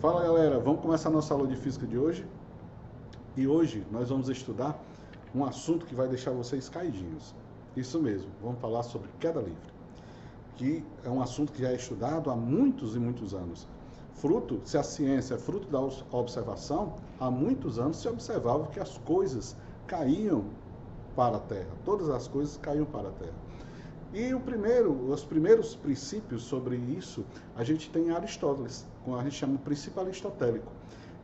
Fala galera, vamos começar a nossa aula de física de hoje. E hoje nós vamos estudar um assunto que vai deixar vocês caidinhos. Isso mesmo, vamos falar sobre queda livre, que é um assunto que já é estudado há muitos e muitos anos. Se a ciência é fruto da observação, há muitos anos se observava que as coisas caíam para a Terra, todas as coisas caíam para a Terra. E os primeiros princípios sobre isso, a gente tem Aristóteles, como a gente chama de princípio aristotélico.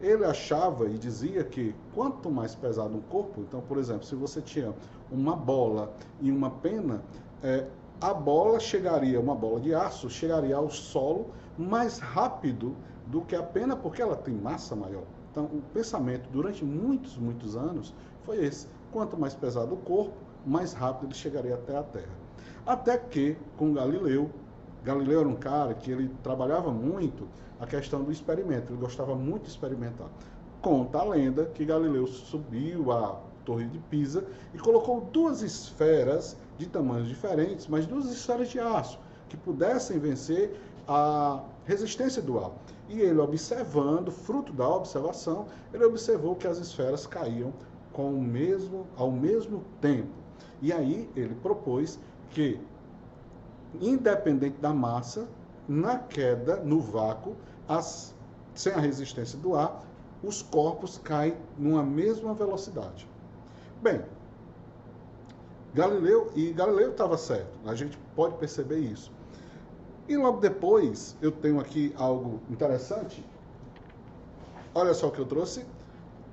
Ele achava e dizia que quanto mais pesado um corpo, então, por exemplo, se você tinha uma bola e uma pena, a bola uma bola de aço, chegaria ao solo mais rápido do que a pena, porque ela tem massa maior. Então, o pensamento durante muitos anos foi esse. Quanto mais pesado o corpo, mais rápido ele chegaria até a Terra. Até que, com Galileu era um cara que ele trabalhava muito a questão do experimento, ele gostava muito de experimentar. Conta a lenda que Galileu subiu a Torre de Pisa e colocou duas esferas de tamanhos diferentes, mas duas esferas de aço, que pudessem vencer a resistência do ar. E ele observando, fruto da observação, ele observou que as esferas caíam ao mesmo tempo. E aí ele propôs que, independente da massa, na queda, no vácuo, sem a resistência do ar, os corpos caem numa mesma velocidade. Bem, Galileu estava certo, a gente pode perceber isso. E logo depois, eu tenho aqui algo interessante. Olha só o que eu trouxe,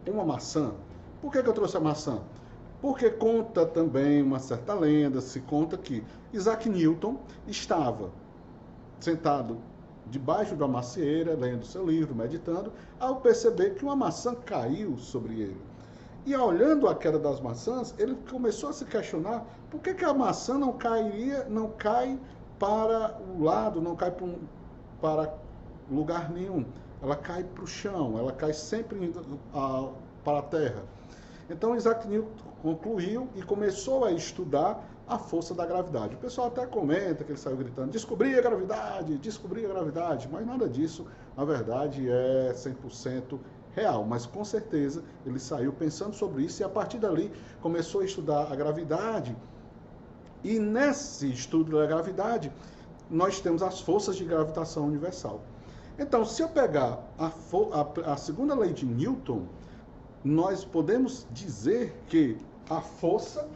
uma maçã. Por que eu trouxe a maçã? Porque conta também uma certa lenda, se conta que Isaac Newton estava sentado debaixo da macieira, lendo seu livro, meditando, ao perceber que uma maçã caiu sobre ele. E olhando a queda das maçãs, ele começou a se questionar por que a maçã não cai para o lado, não cai para lugar nenhum. Ela cai para o chão, ela cai sempre para a terra. Então Isaac Newton concluiu e começou a estudar a força da gravidade. O pessoal até comenta que ele saiu gritando, descobri a gravidade, mas nada disso, na verdade, é 100% real. Mas com certeza ele saiu pensando sobre isso e a partir dali começou a estudar a gravidade. E nesse estudo da gravidade, nós temos as forças de gravitação universal. Então, se eu pegar a segunda lei de Newton, nós podemos dizer que a força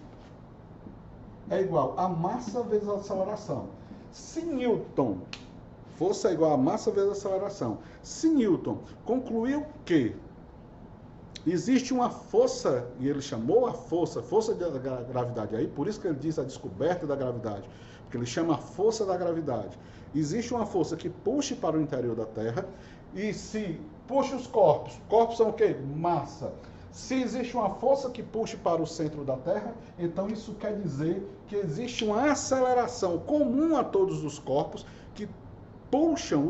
é igual a massa vezes a aceleração. Se Newton, força é igual a massa vezes a aceleração. Se Newton concluiu que existe uma força, e ele chamou a força da gravidade, aí por isso que ele diz a descoberta da gravidade, porque ele chama a força da gravidade. Existe uma força que puxe para o interior da Terra, e se puxa os corpos são o quê? Massa. Se existe uma força que puxe para o centro da Terra, então isso quer dizer que existe uma aceleração comum a todos os corpos que puxam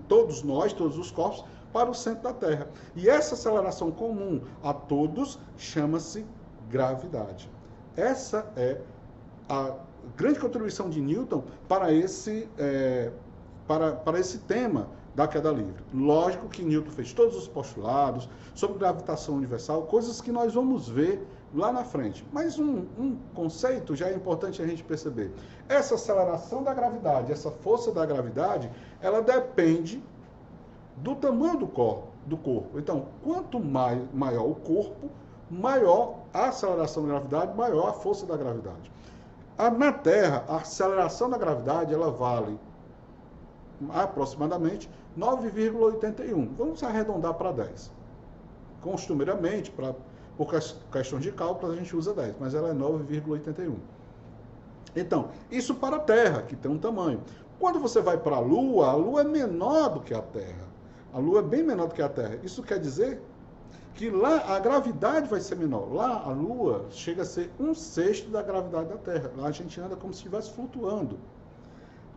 todos os corpos para o centro da Terra. E essa aceleração comum a todos chama-se gravidade. Essa é a grande contribuição de Newton para esse tema da queda livre. Lógico que Newton fez todos os postulados sobre gravitação universal, coisas que nós vamos ver lá na frente. Mas um conceito já é importante a gente perceber. Essa aceleração da gravidade, essa força da gravidade, ela depende do tamanho do corpo. Então, quanto maior o corpo, maior a aceleração da gravidade, maior a força da gravidade. Na Terra, a aceleração da gravidade, ela vale aproximadamente 9,81. Vamos arredondar para 10. Costumeiramente, por questões de cálculo, a gente usa 10, mas ela é 9,81. Então, isso para a Terra, que tem um tamanho. Quando você vai para a Lua é menor do que a Terra. A Lua é bem menor do que a Terra. Isso quer dizer que lá a gravidade vai ser menor. Lá a Lua chega a ser 1/6 da gravidade da Terra. Lá a gente anda como se estivesse flutuando.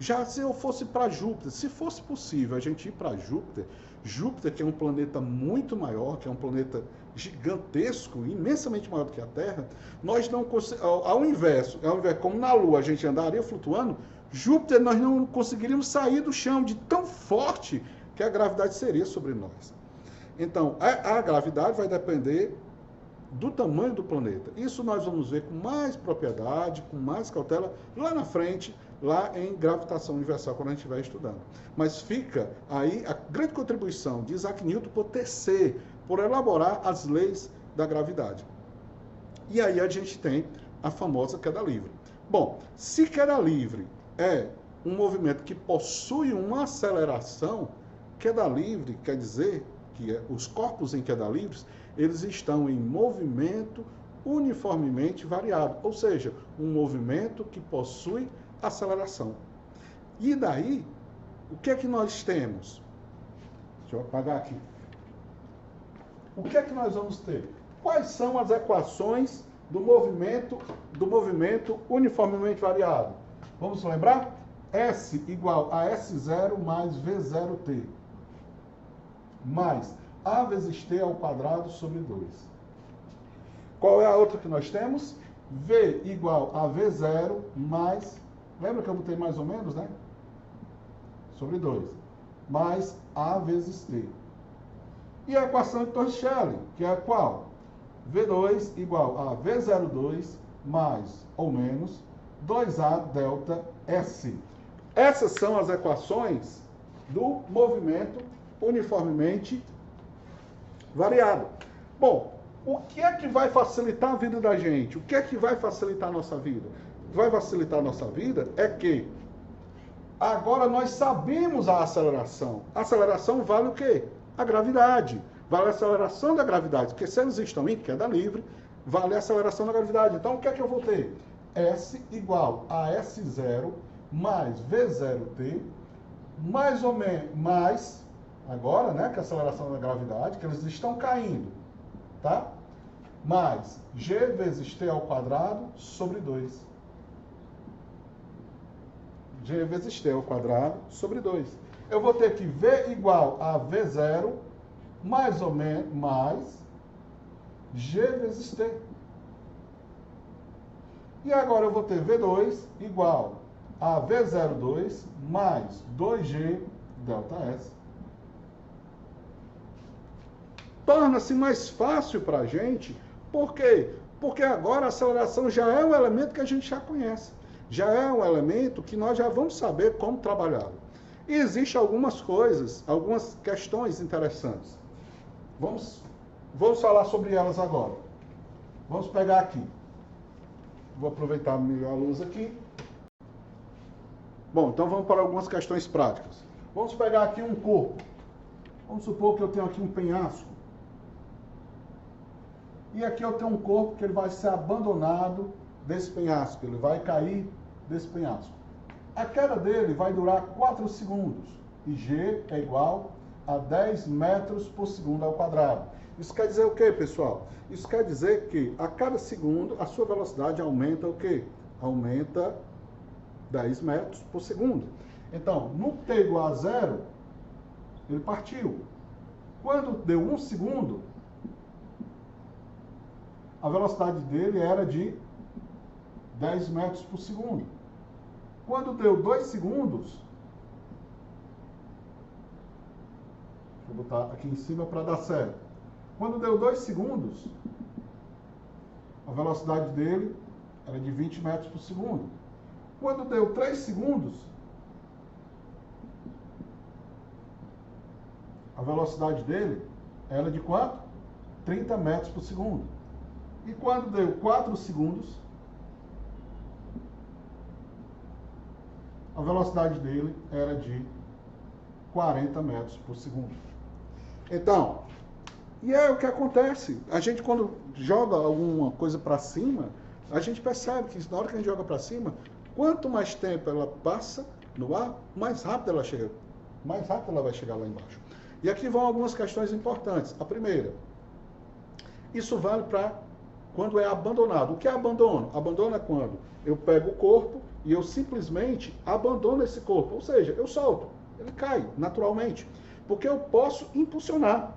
Já se eu fosse para Júpiter, se fosse possível a gente ir para Júpiter, que é um planeta muito maior, que é um planeta gigantesco, imensamente maior do que a Terra, nós não ao invés, como na Lua a gente andaria flutuando, Júpiter nós não conseguiríamos sair do chão de tão forte que a gravidade seria sobre nós. Então, a gravidade vai depender do tamanho do planeta. Isso nós vamos ver com mais propriedade, com mais cautela, lá na frente, lá em gravitação universal, quando a gente estiver estudando. Mas fica aí a grande contribuição de Isaac Newton por tecer, por elaborar as leis da gravidade. E aí a gente tem a famosa queda livre. Bom, se queda livre é um movimento que possui uma aceleração, queda livre quer dizer que os corpos em queda livre, eles estão em movimento uniformemente variado, ou seja, um movimento que possui aceleração. E daí, o que é que nós temos? Deixa eu apagar aqui. O que é que nós vamos ter? Quais são as equações do movimento uniformemente variado? Vamos lembrar? S igual a S0 mais V0t, mais A vezes T ao quadrado sobre 2. Qual é a outra que nós temos? V igual a V0 mais, lembra que eu botei mais ou menos, né? Sobre 2, mais A vezes T. E a equação de Torricelli, que é a qual? V2 igual a V02 mais ou menos 2A delta S. Essas são as equações do movimento uniformemente variado. Bom, o que é que vai facilitar a vida da gente? O que é que vai facilitar a nossa vida? O que vai facilitar a nossa vida é que agora nós sabemos a aceleração. A aceleração vale o quê? A gravidade. Vale a aceleração da gravidade, porque se eles estão em queda livre, vale a aceleração da gravidade. Então, o que é que eu vou ter? S igual a S0 mais V0t, mais ou menos, mais, agora, né, que é a aceleração da gravidade, que eles estão caindo, tá? Mais G vezes T ao quadrado sobre 2. G vezes T ao quadrado sobre 2. Eu vou ter que V igual a V0 mais ou menos, mais G vezes T. E agora eu vou ter V2 igual a V02 mais 2G delta S. Torna-se mais fácil para a gente. Por quê? Porque agora a aceleração já é um elemento que a gente já conhece. Já é um elemento que nós já vamos saber como trabalhá-lo. E existem algumas coisas, algumas questões interessantes. Vamos falar sobre elas agora. Vamos pegar aqui. Vou aproveitar melhor a luz aqui. Bom, então vamos para algumas questões práticas. Vamos pegar aqui um corpo. Vamos supor que eu tenho aqui um penhasco. E aqui eu tenho um corpo que ele vai ser abandonado desse penhasco. Ele vai cair desse penhasco. A queda dele vai durar 4 segundos. E G é igual a 10 metros por segundo ao quadrado. Isso quer dizer o quê, pessoal? Isso quer dizer que a cada segundo a sua velocidade aumenta o quê? Aumenta 10 metros por segundo. Então, no t igual a 0, ele partiu. Quando deu 1 segundo, a velocidade dele era de 10 metros por segundo. Quando deu 2 segundos, deixa eu botar aqui em cima para dar certo. Quando deu 2 segundos, a velocidade dele era de 20 metros por segundo. Quando deu 3 segundos, a velocidade dele era de quanto? 30 metros por segundo. E quando deu 4 segundos, a velocidade dele era de 40 metros por segundo. Então, e é o que acontece. A gente, quando joga alguma coisa para cima, a gente percebe que na hora que a gente joga para cima, quanto mais tempo ela passa no ar, mais rápido ela chega. Mais rápido ela vai chegar lá embaixo. E aqui vão algumas questões importantes. A primeira, isso vale para quando é abandonado. O que é abandono? Abandono é quando eu pego o corpo e eu simplesmente abandono esse corpo. Ou seja, eu solto. Ele cai naturalmente. Porque eu posso impulsionar.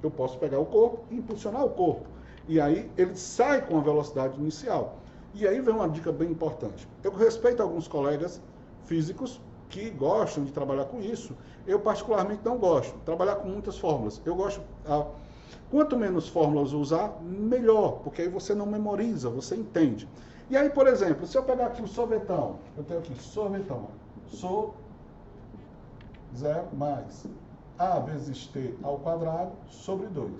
Eu posso pegar o corpo e impulsionar o corpo. E aí ele sai com a velocidade inicial. E aí vem uma dica bem importante. Eu respeito alguns colegas físicos que gostam de trabalhar com isso. Eu particularmente não gosto. Trabalhar com muitas fórmulas. Eu gosto... Quanto menos fórmulas usar, melhor, porque aí você não memoriza, você entende. E aí, por exemplo, se eu pegar aqui o sorvetão, eu tenho aqui sorvetão, zero mais A vezes T ao quadrado sobre 2.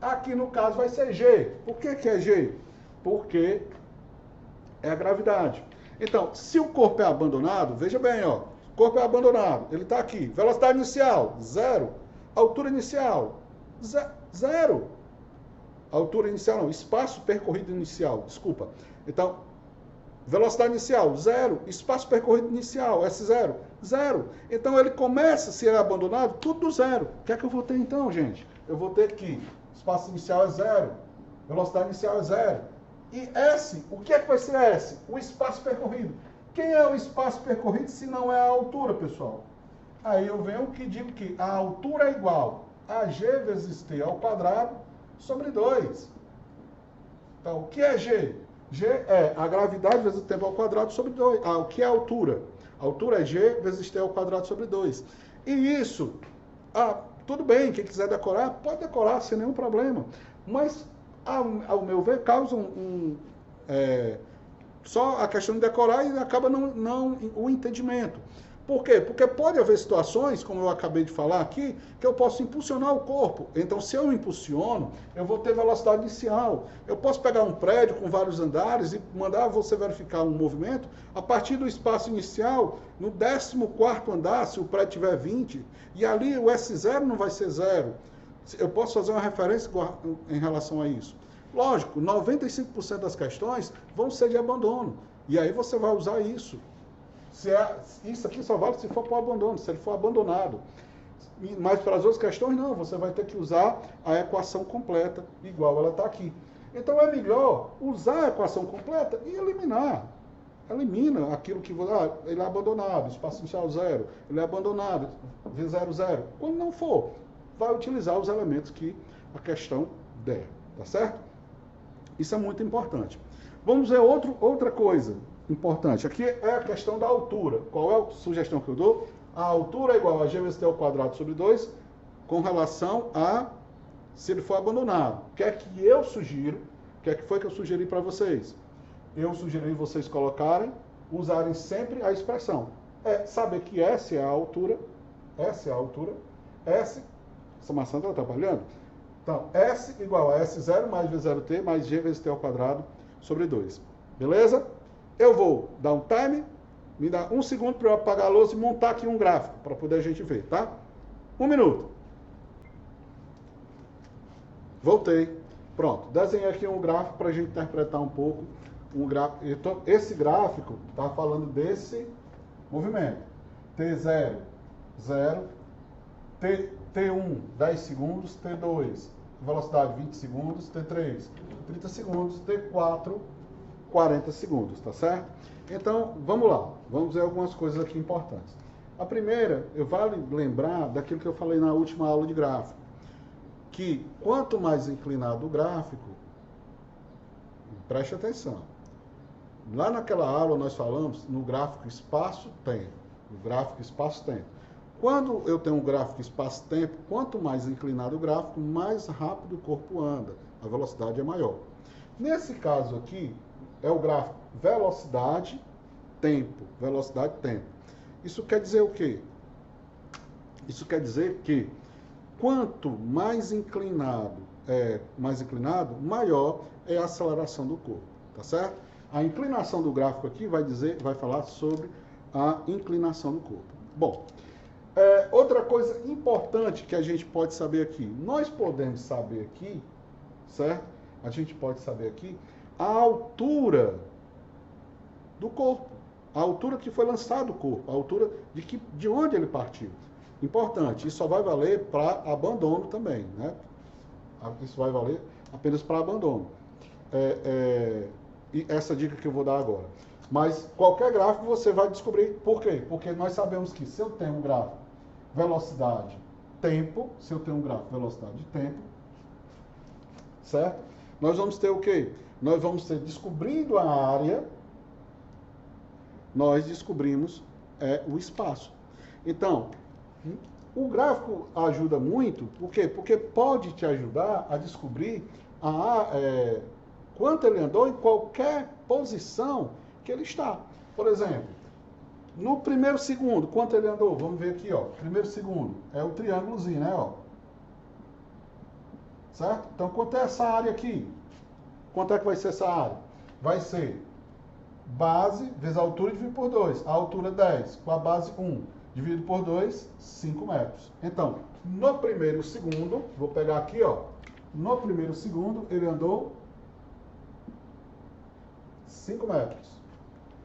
Aqui no caso vai ser G. Por que é G? Porque é a gravidade. Então, se o corpo é abandonado, veja bem, ó, o corpo é abandonado, ele está aqui, velocidade inicial, 0, altura inicial, 0. Altura inicial não, espaço percorrido inicial, desculpa. Então, velocidade inicial, 0. Espaço percorrido inicial, S0, 0. Então, ele começa, se ele é abandonado, tudo do 0. O que é que eu vou ter então, gente? Eu vou ter que espaço inicial é 0, velocidade inicial é 0. E S, o que é que vai ser S? O espaço percorrido. Quem é o espaço percorrido se não é a altura, pessoal? Aí eu venho que digo que a altura é igual a G vezes T ao quadrado sobre 2. Então, o que é G? G é a gravidade vezes o tempo ao quadrado sobre 2. O que é a altura? A altura é G vezes T ao quadrado sobre 2. E isso, tudo bem, quem quiser decorar, pode decorar sem nenhum problema. Mas, ao meu ver, causa só a questão de decorar e acaba não o entendimento. Por quê? Porque pode haver situações, como eu acabei de falar aqui, que eu posso impulsionar o corpo. Então, se eu impulsiono, eu vou ter velocidade inicial. Eu posso pegar um prédio com vários andares e mandar você verificar um movimento a partir do espaço inicial, no 14º andar, se o prédio tiver 20, e ali o S0 não vai ser 0. Eu posso fazer uma referência em relação a isso. Lógico, 95% das questões vão ser de abandono. E aí você vai usar isso. Isso aqui só vale se for para o abandono, se ele for abandonado. Mas para as outras questões, não. Você vai ter que usar a equação completa, igual ela está aqui. Então é melhor usar a equação completa e eliminar. Elimina aquilo que... ele é abandonado, espaço inicial 0. Ele é abandonado, V0, 0. Quando não for, vai utilizar os elementos que a questão der. Tá certo? Isso é muito importante. Vamos ver outra coisa importante. Aqui é a questão da altura. Qual é a sugestão que eu dou? A altura é igual a G vezes T ao quadrado sobre 2 com relação a se ele for abandonado. O que é que eu sugiro? O que é que foi que eu sugeri para vocês? Eu sugeri vocês usarem sempre a expressão. Saber que S é a altura, essa maçã está atrapalhando? Então, S igual a S0 mais V0T mais G vezes T ao quadrado sobre 2. Beleza? Eu vou dar um time, me dá 1 segundo para eu apagar a louça e montar aqui um gráfico, para poder a gente ver, tá? 1 minuto. Voltei. Pronto, desenhei aqui um gráfico para a gente interpretar um pouco. Então, esse gráfico está falando desse movimento. T0, 0. T1, 10 segundos. T2, velocidade 20 segundos. T3, 30 segundos. T4, 40 segundos, tá certo? Então, vamos lá. Vamos ver algumas coisas aqui importantes. A primeira, vale lembrar daquilo que eu falei na última aula de gráfico. Que quanto mais inclinado o gráfico, preste atenção. Lá naquela aula nós falamos no gráfico espaço-tempo. O gráfico espaço-tempo. Quando eu tenho um gráfico espaço-tempo, quanto mais inclinado o gráfico, mais rápido o corpo anda. A velocidade é maior. Nesse caso aqui, é o gráfico velocidade-tempo. Velocidade-tempo. Isso quer dizer o quê? Isso quer dizer que quanto mais inclinado, maior é a aceleração do corpo. Tá certo? A inclinação do gráfico aqui vai falar sobre a inclinação do corpo. Bom, outra coisa importante que a gente pode saber aqui. Nós podemos saber aqui, certo? A gente pode saber aqui a altura do corpo. A altura que foi lançado o corpo. A altura de onde ele partiu. Importante. Isso só vai valer para abandono também, né? Isso vai valer apenas para abandono. E essa dica que eu vou dar agora. Mas qualquer gráfico você vai descobrir por quê? Porque nós sabemos que se eu tenho um gráfico velocidade, tempo, se eu tenho um gráfico velocidade, tempo, certo? Nós vamos ter o quê? Nós vamos ter, descobrindo a área, nós descobrimos é o espaço. Então, o gráfico ajuda muito, por quê? Porque pode te ajudar a descobrir quanto ele andou em qualquer posição que ele está. Por exemplo, no primeiro segundo, quanto ele andou? Vamos ver aqui, ó. Primeiro segundo é o triângulozinho, né, ó. Certo? Então, quanto é essa área aqui? Quanto é que vai ser essa área? Vai ser base vezes a altura dividido por 2. A altura 10, com a base 1, dividido por 2, 5 metros. Então, no primeiro segundo, vou pegar aqui, ó. No primeiro segundo, ele andou 5 metros.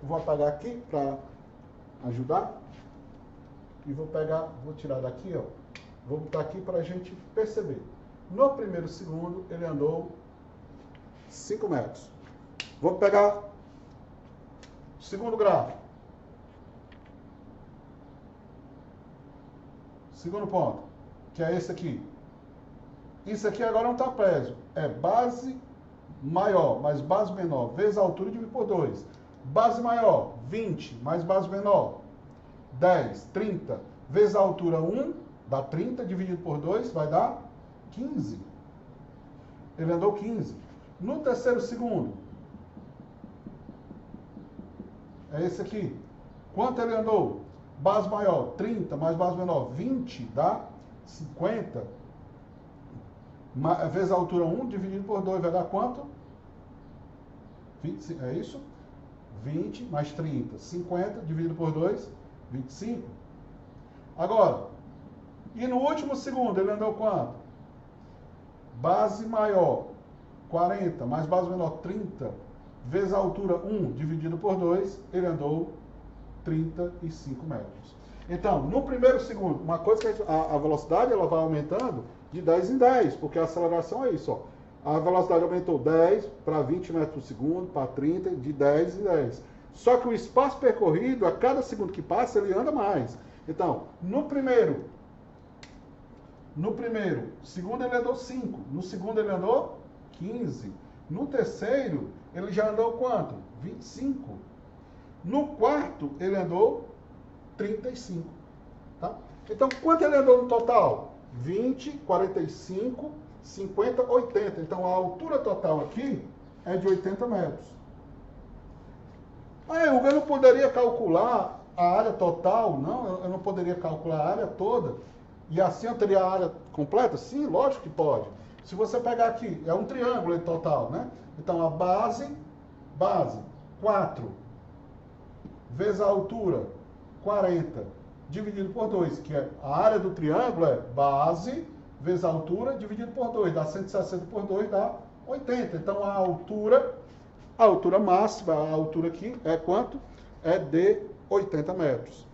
Vou apagar aqui para ajudar. E vou tirar daqui, ó. Vou botar aqui para a gente perceber. No primeiro segundo, ele andou 5 metros. Vou pegar o segundo gráfico. Segundo ponto, que é esse aqui. Isso aqui agora é um trapézio. É base maior mais base menor vezes a altura dividido por 2. Base maior, 20, mais base menor, 10, 30, vezes a altura 1, dá 30, dividido por 2, vai dar 15. Ele andou 15. No terceiro segundo, é esse aqui. Quanto ele andou? Base maior, 30, mais base menor, 20, dá 50. Vezes a altura 1, dividido por 2, vai dar quanto? 20, é isso? 20 mais 30, 50, dividido por 2, 25. Agora, e no último segundo, ele andou quanto? Base maior, 40, mais base menor, 30, vezes a altura 1, dividido por 2, ele andou 35 metros. Então, no primeiro segundo, uma coisa que a velocidade ela vai aumentando de 10 em 10, porque a aceleração é isso, ó. A velocidade aumentou 10 para 20 metros por segundo, para 30, de 10 em 10. Só que o espaço percorrido, a cada segundo que passa, ele anda mais. Então, no primeiro segundo ele andou 5, no segundo ele andou 15, no terceiro ele já andou quanto? 25. No quarto ele andou 35. Tá? Então, quanto ele andou no total? 20, 45, 50, 80. Então, a altura total aqui é de 80 metros. Ah, eu não poderia calcular a área total? Não, eu não poderia calcular a área toda. E assim eu teria a área completa? Sim, lógico que pode. Se você pegar aqui, é um triângulo em total, né? Então, a base, 4, vezes a altura, 40, dividido por 2, que é a área do triângulo é base vezes a altura dividido por 2, dá 160 por 2, dá 80. Então, a altura máxima, a altura aqui é quanto? É de 80 metros.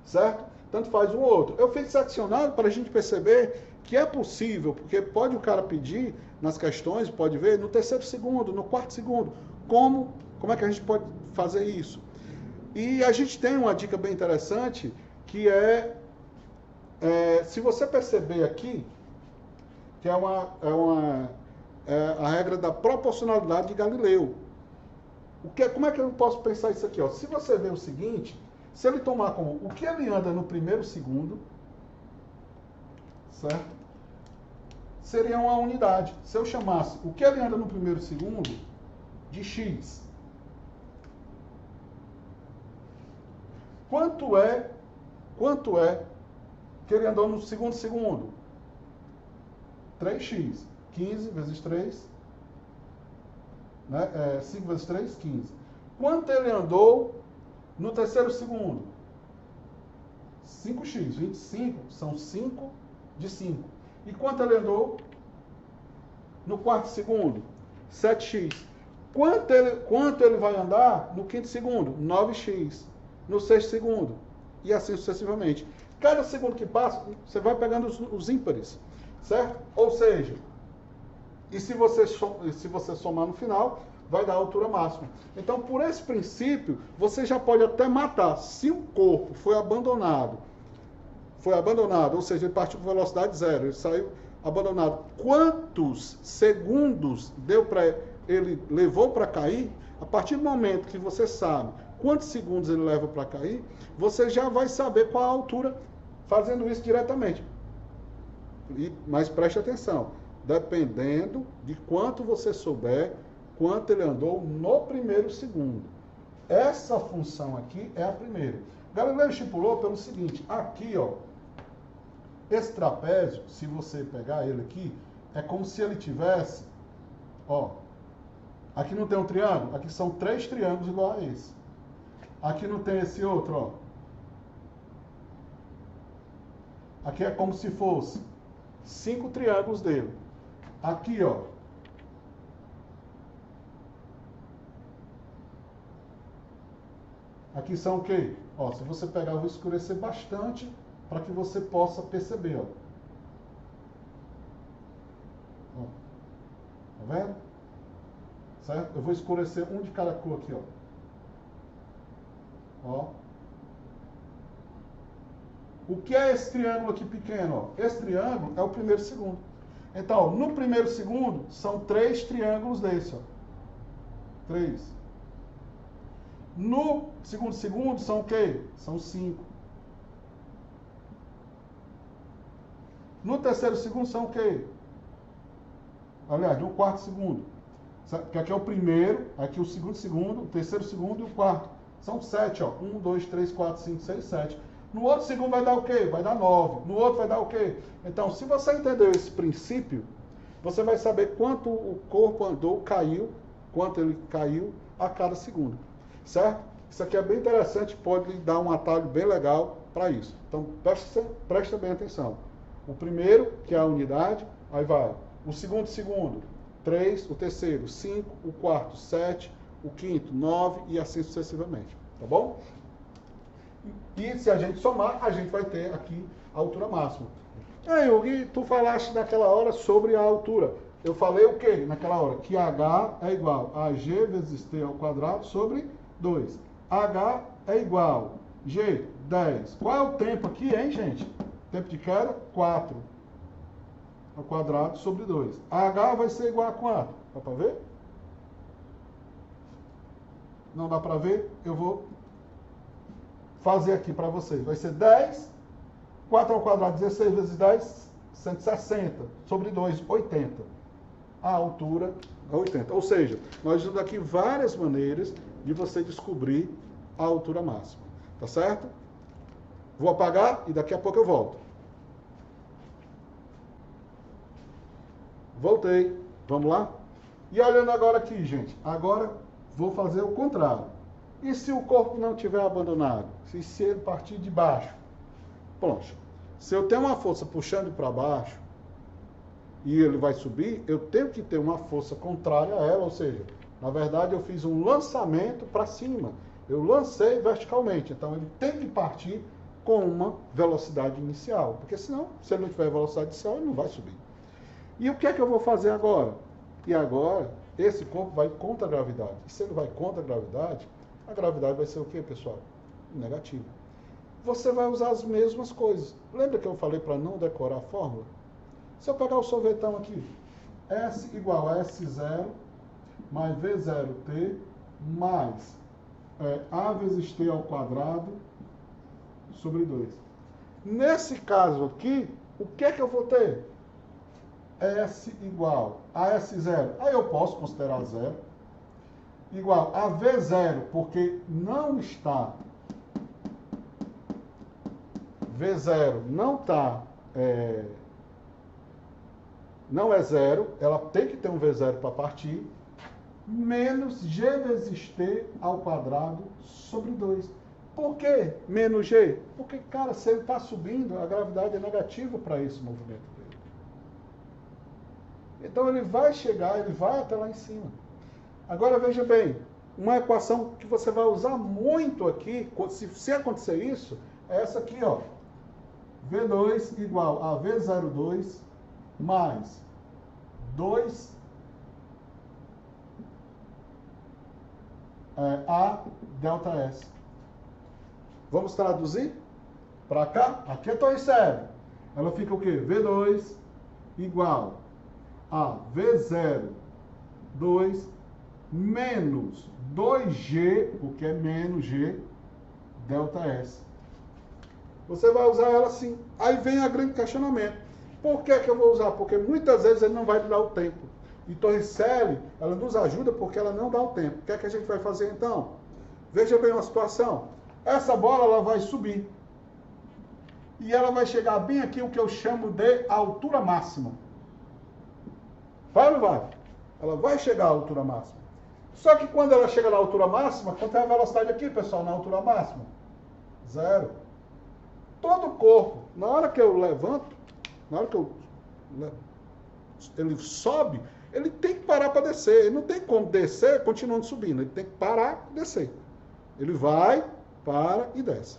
Certo? Tanto faz um ou outro. Eu fiz seccionado para a gente perceber que é possível, porque pode o cara pedir nas questões, pode ver, no terceiro segundo, no quarto segundo, como é que a gente pode fazer isso? E a gente tem uma dica bem interessante, que se você perceber aqui, que é a regra da proporcionalidade de Galileu. Como é que eu posso pensar isso aqui? Ó? Se você vê o seguinte, se ele tomar como o que ele anda no primeiro segundo, certo? Seria uma unidade. Se eu chamasse o que ele anda no primeiro segundo de x, quanto é que ele andou no segundo segundo? 3x. 15 vezes 3, né? 5 vezes 3, 15. Quanto ele andou no terceiro segundo? 5x. 25 são 5 de 5. E quanto ele andou no quarto segundo? 7x. Quanto ele vai andar no quinto segundo? 9x. No sexto segundo. E assim sucessivamente. Cada segundo que passa, você vai pegando os ímpares. Certo? Ou seja, e se você somar no final, vai dar a altura máxima. Então, por esse princípio, você já pode até matar. Se o corpo foi abandonado, ou seja, ele partiu com velocidade zero, ele saiu abandonado, quantos segundos ele levou para cair? A partir do momento que você sabe quantos segundos ele leva para cair, você já vai saber qual a altura fazendo isso diretamente. Mas preste atenção, dependendo de quanto você souber, quanto ele andou no primeiro segundo. Essa função aqui é a primeira. Galileu estipulou pelo seguinte, aqui, ó, esse trapézio, se você pegar ele aqui, é como se ele tivesse, ó, aqui não tem um triângulo, aqui são 3 triângulos igual a esse. Aqui não tem esse outro, ó. Aqui é como se fosse 5 triângulos dele. Aqui, ó. Aqui são o quê? Ó, se você pegar, eu vou escurecer bastante para que você possa perceber, ó. Ó. Tá vendo? Certo? Eu vou escurecer um de cada cor aqui, ó. Ó. O que é esse triângulo aqui pequeno? Ó? Esse triângulo é o primeiro segundo. Então, no primeiro segundo, são 3 triângulos desse, ó. 3. No segundo segundo, são o quê? São 5. No terceiro segundo, são o quê? Aliás, no quarto segundo. Porque aqui é o primeiro, aqui o segundo, o terceiro segundo e o quarto. São 7, ó. 1, 2, 3, 4, 5, 6, 7. No outro segundo vai dar o quê? Vai dar 9. No outro vai dar o quê? Então, se você entendeu esse princípio, você vai saber quanto o corpo andou, caiu, quanto ele caiu a cada segundo. Certo? Isso aqui é bem interessante, pode lhe dar um atalho bem legal para isso. Então, presta bem atenção. O primeiro, que é a unidade, aí vai. O segundo, 3, o terceiro, 5, o quarto, 7, o quinto, 9 e assim sucessivamente. Tá bom? E se a gente somar, a gente vai ter aqui a altura máxima. Aí, Hugo, tu falaste naquela hora sobre a altura. Eu falei o quê naquela hora? Que H é igual a G vezes T ao quadrado sobre 2. H é igual G, 10. Qual é o tempo aqui, hein, gente? Tempo de queda, 4 ao quadrado sobre 2. H vai ser igual a 4. Dá para ver? Não dá para ver? Eu vou fazer aqui para vocês. Vai ser 10, 4 ao quadrado, 16 vezes 10, 160. Sobre 2, 80. A altura é 80. Ou seja, nós temos aqui várias maneiras de você descobrir a altura máxima. Tá certo? Vou apagar e daqui a pouco eu volto. Voltei. Vamos lá? E olhando agora aqui, gente. Agora vou fazer o contrário. E se o corpo não tiver abandonado? Se ele partir de baixo? Pronto. Se eu tenho uma força puxando para baixo e ele vai subir, eu tenho que ter uma força contrária a ela. Ou seja, na verdade eu fiz um lançamento para cima. Eu lancei verticalmente. Então ele tem que partir com uma velocidade inicial. Porque senão, se ele não tiver velocidade inicial, ele não vai subir. E o que é que eu vou fazer agora? E agora, esse corpo vai contra a gravidade. E se ele vai contra a gravidade vai ser o quê, pessoal? Negativa. Você vai usar as mesmas coisas. Lembra que eu falei para não decorar a fórmula? Se eu pegar o sorvetão aqui, S igual a S0 mais V0T mais A vezes T ao quadrado sobre 2. Nesse caso aqui, o que é que eu vou ter? S igual a S0, aí eu posso considerar zero, igual a V0, porque não está, V0 não está, não é zero, ela tem que ter um V0 para partir, menos G vezes T ao quadrado sobre 2. Por que menos G? Porque, cara, se ele está subindo, a gravidade é negativa para esse movimento dele. Então ele vai chegar, ele vai até lá em cima. Agora veja bem, uma equação que você vai usar muito aqui, se acontecer isso, é essa aqui, ó. V2 igual a V02 mais 2 A delta S. Vamos traduzir para cá? Aqui é torre cego. Ela fica o quê? V2 igual a V02 menos 2G, porque é menos G, delta S. Você vai usar ela assim. Aí vem a grande questionamento. Por que eu vou usar? Porque muitas vezes ele não vai dar o tempo. E Torricelli, ela nos ajuda porque ela não dá o tempo. O que é que a gente vai fazer então? Veja bem uma situação. Essa bola ela vai subir. E ela vai chegar bem aqui, o que eu chamo de altura máxima. Vai ou não vai? Ela vai chegar à altura máxima. Só que quando ela chega na altura máxima, quanto é a velocidade aqui, pessoal, na altura máxima? 0. Todo corpo, na hora que eu levanto, na hora que ele sobe, ele tem que parar para descer. Ele não tem como descer continuando subindo. Ele tem que parar e descer. Ele vai, para e desce.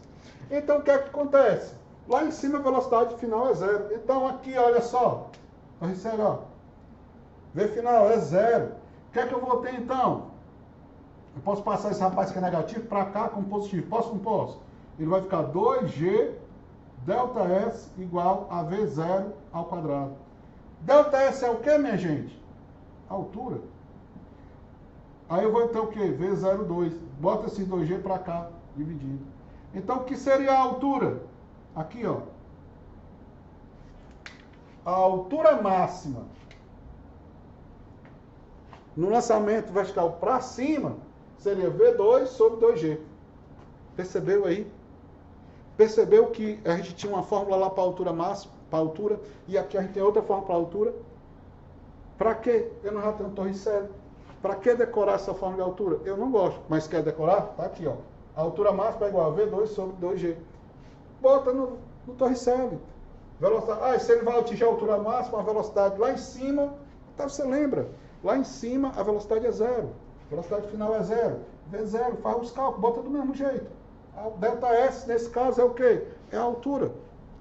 Então, o que é que acontece? Lá em cima a velocidade final é 0. Então, aqui, olha só. Ó. V final é 0. O que é que eu vou ter, então? Eu posso passar esse rapaz que é negativo para cá como positivo. Posso ou não posso? Ele vai ficar 2G delta S igual a V0 ao quadrado. Delta S é o que, minha gente? A altura. Aí eu vou ter o quê? V02. Bota esse 2G para cá, dividindo. Então, o que seria a altura? Aqui, ó. A altura máxima no lançamento vertical para cima seria V2 sobre 2G. Percebeu aí? Percebeu que a gente tinha uma fórmula lá para a altura máxima, para a altura, e aqui a gente tem outra fórmula para a altura? Para quê? Eu não já tenho Torricelli. Para que decorar essa fórmula de altura? Eu não gosto, mas quer decorar? Tá aqui, ó. A altura máxima é igual a V2 sobre 2G. Bota no Torricelli. Velocidade. Ah, e se ele vai atingir a altura máxima, a velocidade lá em cima, tá, você lembra? Lá em cima a velocidade é 0. A velocidade final é 0. V0, faz os cálculos, bota do mesmo jeito. A delta S, nesse caso, é o quê? É a altura.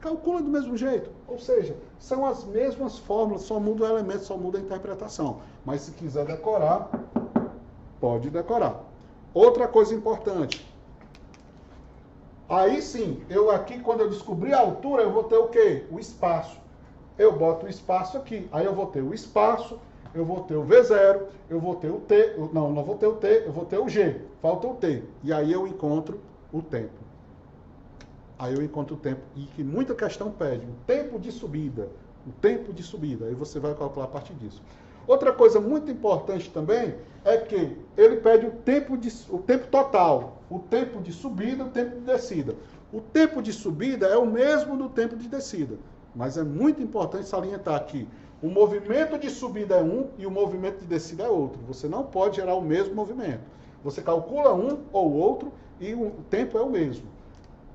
Calcula do mesmo jeito. Ou seja, são as mesmas fórmulas, só muda o elemento, só muda a interpretação. Mas se quiser decorar, pode decorar. Outra coisa importante. Aí sim, eu aqui, quando eu descobrir a altura, eu vou ter o quê? O espaço. Eu boto o espaço aqui. Aí eu vou ter o espaço, eu vou ter o V0, eu vou ter o T. Não vou ter o T, eu vou ter o G. Falta o T. E aí eu encontro o tempo. Aí eu encontro o tempo. E que muita questão pede. O tempo de subida. O tempo de subida. Aí você vai calcular a partir disso. Outra coisa muito importante também é que ele pede o tempo total. O tempo de subida e o tempo de descida. O tempo de subida é o mesmo do tempo de descida. Mas é muito importante salientar que o movimento de subida é um e o movimento de descida é outro. Você não pode gerar o mesmo movimento. Você calcula um ou outro e o tempo é o mesmo.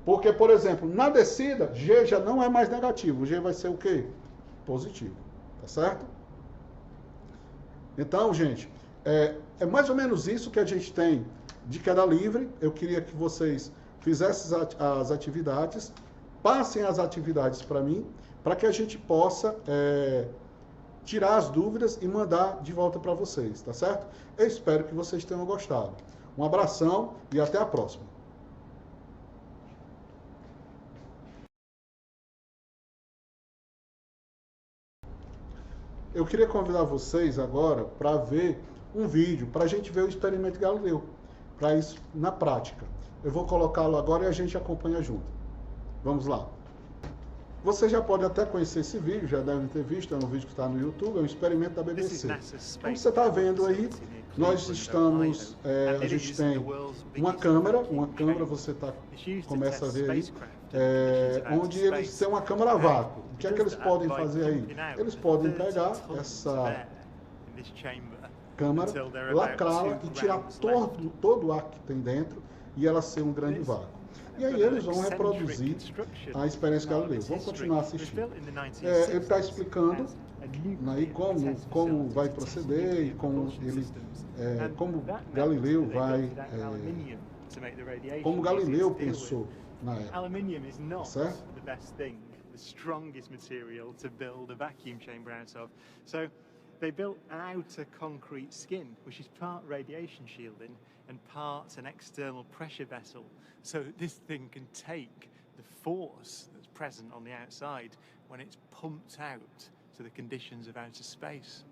Porque, por exemplo, na descida, G já não é mais negativo. G vai ser o quê? Positivo. Tá certo? Então, gente, é mais ou menos isso que a gente tem de queda livre. Eu queria que vocês fizessem as atividades, passem as atividades para mim, para que a gente possa tirar as dúvidas e mandar de volta para vocês, tá certo? Eu espero que vocês tenham gostado. Um abração e até a próxima. Eu queria convidar vocês agora para ver um vídeo, para a gente ver o experimento Galileu, para isso na prática. Eu vou colocá-lo agora e a gente acompanha junto. Vamos lá. Você já pode até conhecer esse vídeo, já devem ter visto, é um vídeo que está no YouTube, é um experimento da BBC. Como você está vendo aí, nós estamos, a gente tem uma câmera você começa a ver aí, onde eles têm uma câmera a vácuo. O que é que eles podem fazer aí? Eles podem pegar essa câmera, lacrá-la e tirar todo o ar que tem dentro e ela ser um grande vácuo. E aí eles vão reproduzir a experiência Galileu. Vamos continuar assistindo. Ele está explicando aí como vai proceder e como Galileu vai... como Galileu pensou na época, certo? The strongest material to build a vacuum chamber out of. So they built an outer concrete skin, which is part radiation shielding and part an external pressure vessel. So this thing can take the force that's present on the outside when it's pumped out to the conditions of outer space.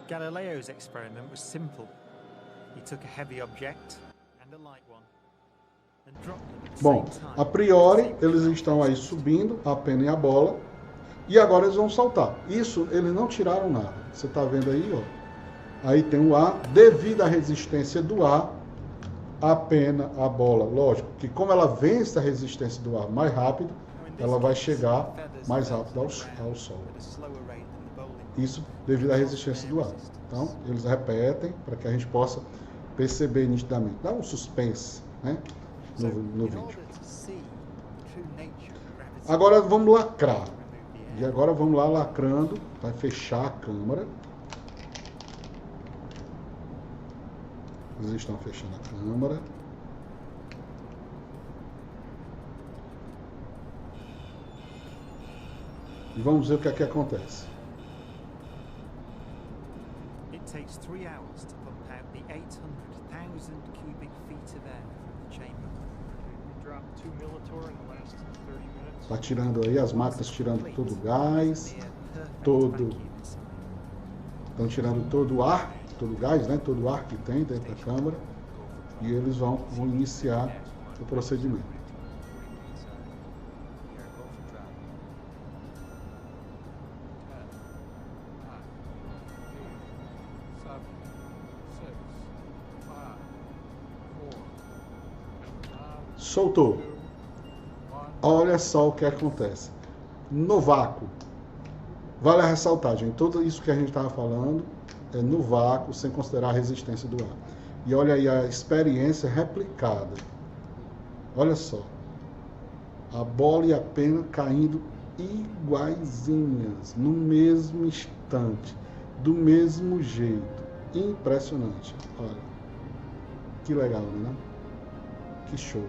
Galileo's experiment was simple. He took a heavy object and a light one and dropped them at the Bom, same time. a priori, eles estão aí subindo, a pena e a bola, e agora eles vão saltar. Isso, eles não tiraram nada. Você está vendo aí, ó. Aí tem o ar, devido à resistência do ar, a pena, a bola, lógico, que como ela vence a resistência do ar mais rápido, ela vai chegar mais rápido ao solo. Isso devido à resistência do ar. Então, eles repetem para que a gente possa perceber nitidamente. Dá um suspense, né, no vídeo. Agora vamos lacrar. E agora vamos lá lacrando. Vai fechar a câmera. Eles estão fechando a câmera. E vamos ver o que aqui acontece. It takes 3 hours to pump out the 800,000 cubic feet of air from the chamber. We dropped 2 millitor in the last 30 minutes. Tá tirando aí as máquinas, tirando todo o gás, estão tirando todo o ar, todo o gás, né? Todo o ar que tem dentro da câmara, e eles vão iniciar o procedimento. Soltou. Olha só o que acontece. No vácuo. Vale ressaltar, gente, tudo isso que a gente estava falando é no vácuo, sem considerar a resistência do ar. E olha aí a experiência replicada. Olha só. A bola e a pena caindo iguaizinhas, no mesmo instante, do mesmo jeito. Impressionante. Olha. Que legal, né? Que show.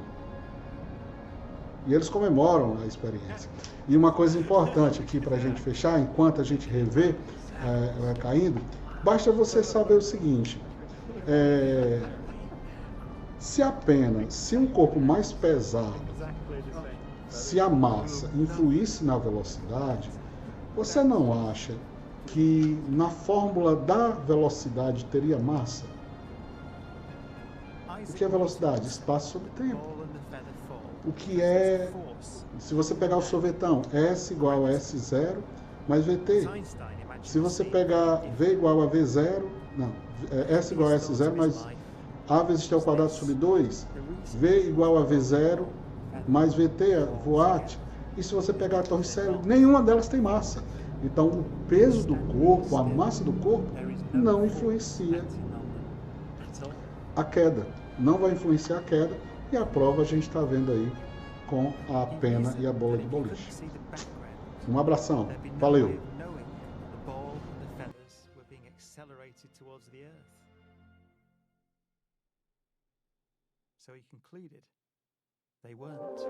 E eles comemoram a experiência. E uma coisa importante aqui para a gente fechar, enquanto a gente revê caindo, basta você saber o seguinte: se um corpo mais pesado, se a massa influísse na velocidade, você não acha que na fórmula da velocidade teria massa? O que é velocidade? Espaço sobre tempo. O que é, se você pegar o sorvetão, S igual a S0 mais VT. Se você pegar V igual a V0, não, S igual a S0 mais A vezes T ao quadrado sobre 2, V igual a V0 mais VT, voat. E se você pegar a torricélio, nenhuma delas tem massa. Então, o peso do corpo, a massa do corpo, não influencia a queda. Não vai influenciar a queda. E a prova a gente está vendo aí com a pena e a bola de boliche. Um abração. Valeu. So he concluded they weren't.